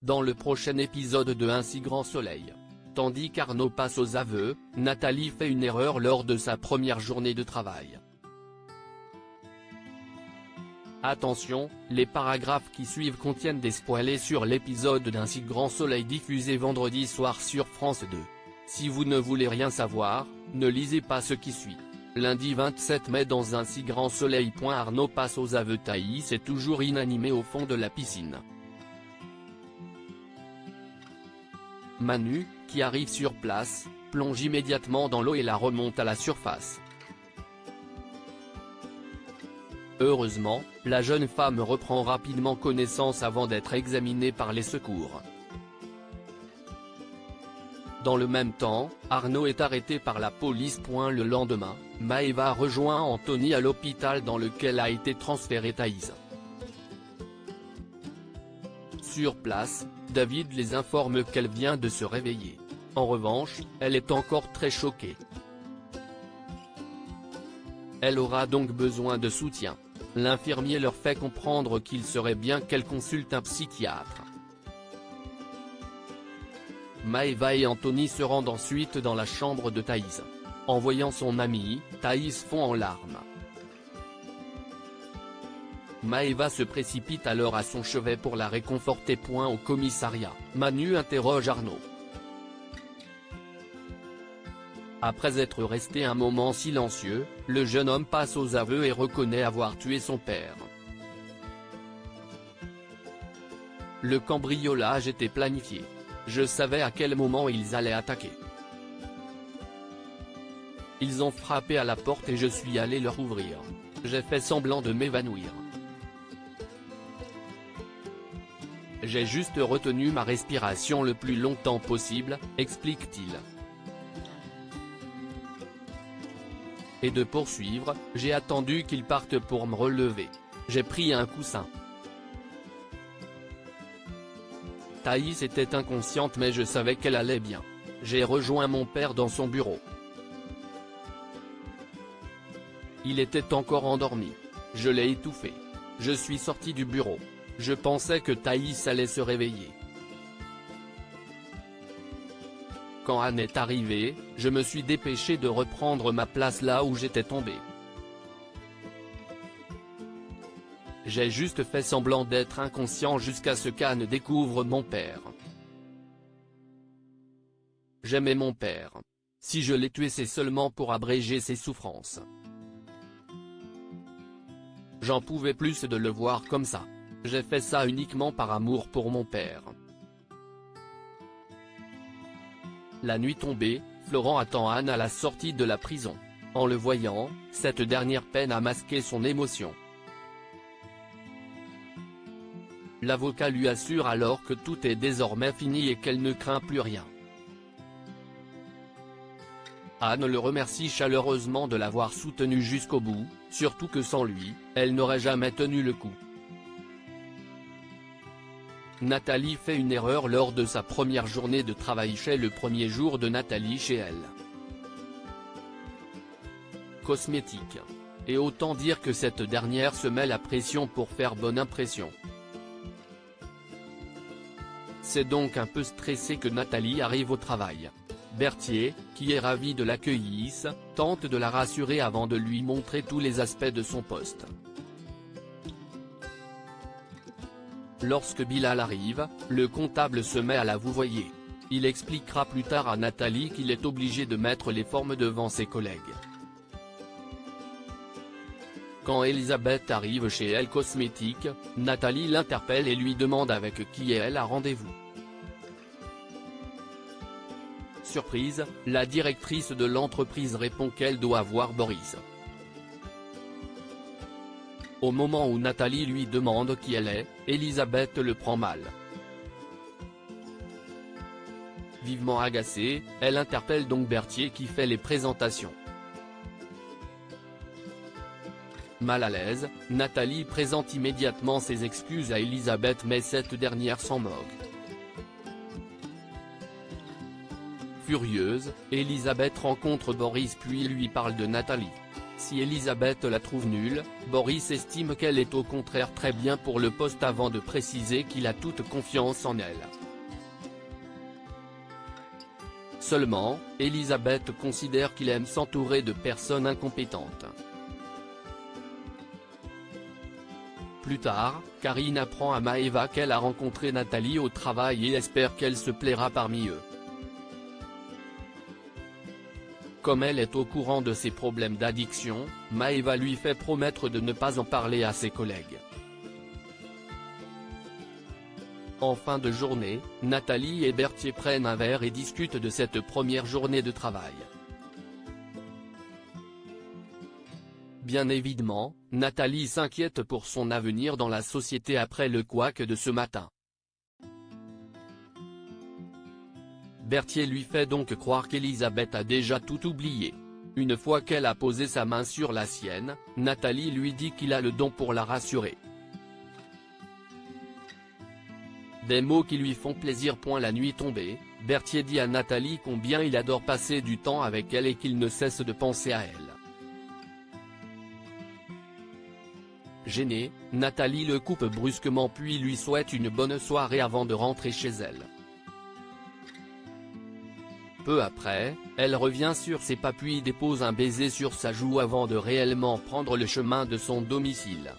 dans le prochain épisode de Un si grand soleil. Tandis qu'Arnaud passe aux aveux, Nathalie fait une erreur lors de sa première journée de travail. Attention, les paragraphes qui suivent contiennent des spoilers sur l'épisode d'Un si grand soleil diffusé vendredi soir sur France 2. Si vous ne voulez rien savoir, ne lisez pas ce qui suit. Lundi 27 mai dans Un si grand soleil. Arnaud passe aux aveux. Thaïs est toujours inanimée au fond de la piscine. Manu, qui arrive sur place, plonge immédiatement dans l'eau et la remonte à la surface. Heureusement, la jeune femme reprend rapidement connaissance avant d'être examinée par les secours. Dans le même temps, Arnaud est arrêté par la police. Le lendemain, Maëva rejoint Anthony à l'hôpital dans lequel a été transférée Thaïs. Sur place, David les informe qu'elle vient de se réveiller. En revanche, elle est encore très choquée. Elle aura donc besoin de soutien. L'infirmier leur fait comprendre qu'il serait bien qu'elle consulte un psychiatre. Maëva et Anthony se rendent ensuite dans la chambre de Thaïs. En voyant son amie, Thaïs fond en larmes. Maëva se précipite alors à son chevet pour la réconforter. Au commissariat, Manu interroge Arnaud. Après être resté un moment silencieux, le jeune homme passe aux aveux et reconnaît avoir tué son père. Le cambriolage était planifié. Je savais à quel moment ils allaient attaquer. Ils ont frappé à la porte et je suis allé leur ouvrir. J'ai fait semblant de m'évanouir. J'ai juste retenu ma respiration le plus longtemps possible, explique-t-il. Et de poursuivre, j'ai attendu qu'ils partent pour me relever. J'ai pris un coussin. Thaïs était inconsciente mais je savais qu'elle allait bien. J'ai rejoint mon père dans son bureau. Il était encore endormi. Je l'ai étouffé. Je suis sorti du bureau. Je pensais que Thaïs allait se réveiller. Quand Anne est arrivée, je me suis dépêché de reprendre ma place là où j'étais tombé. J'ai juste fait semblant d'être inconscient jusqu'à ce qu'Anne découvre mon père. J'aimais mon père. Si je l'ai tué c'est seulement pour abréger ses souffrances. J'en pouvais plus de le voir comme ça. J'ai fait ça uniquement par amour pour mon père. La nuit tombée, Florent attend Anne à la sortie de la prison. En le voyant, cette dernière peine à masquer son émotion. L'avocat lui assure alors que tout est désormais fini et qu'elle ne craint plus rien. Anne le remercie chaleureusement de l'avoir soutenu jusqu'au bout, surtout que sans lui, elle n'aurait jamais tenu le coup. Nathalie fait une erreur lors de sa première journée de travail chez le premier jour de Nathalie chez elle. Cosmétique. Et autant dire que cette dernière se met la pression pour faire bonne impression. C'est donc un peu stressé que Nathalie arrive au travail. Berthier, qui est ravi de l'accueillir, tente de la rassurer avant de lui montrer tous les aspects de son poste. Lorsque Bilal arrive, le comptable se met à la vouvoyer. Il expliquera plus tard à Nathalie qu'il est obligé de mettre les formes devant ses collègues. Quand Elisabeth arrive chez Elle Cosmétique, Nathalie l'interpelle et lui demande avec qui elle a rendez-vous. Surprise, la directrice de l'entreprise répond qu'elle doit voir Boris. Au moment où Nathalie lui demande qui elle est, Elisabeth le prend mal. Vivement agacée, elle interpelle donc Berthier qui fait les présentations. Mal à l'aise, Nathalie présente immédiatement ses excuses à Elisabeth mais cette dernière s'en moque. Furieuse, Elisabeth rencontre Boris puis lui parle de Nathalie. Si Elisabeth la trouve nulle, Boris estime qu'elle est au contraire très bien pour le poste avant de préciser qu'il a toute confiance en elle. Seulement, Elisabeth considère qu'il aime s'entourer de personnes incompétentes. Plus tard, Karine apprend à Maëva qu'elle a rencontré Nathalie au travail et espère qu'elle se plaira parmi eux. Comme elle est au courant de ses problèmes d'addiction, Maëva lui fait promettre de ne pas en parler à ses collègues. En fin de journée, Nathalie et Berthier prennent un verre et discutent de cette première journée de travail. Bien évidemment, Nathalie s'inquiète pour son avenir dans la société après le couac de ce matin. Berthier lui fait donc croire qu'Elisabeth a déjà tout oublié. Une fois qu'elle a posé sa main sur la sienne, Nathalie lui dit qu'il a le don pour la rassurer. Des mots qui lui font plaisir. La nuit tombée, Berthier dit à Nathalie combien il adore passer du temps avec elle et qu'il ne cesse de penser à elle. Gênée, Nathalie le coupe brusquement puis lui souhaite une bonne soirée avant de rentrer chez elle. Peu après, elle revient sur ses pas puis dépose un baiser sur sa joue avant de réellement prendre le chemin de son domicile.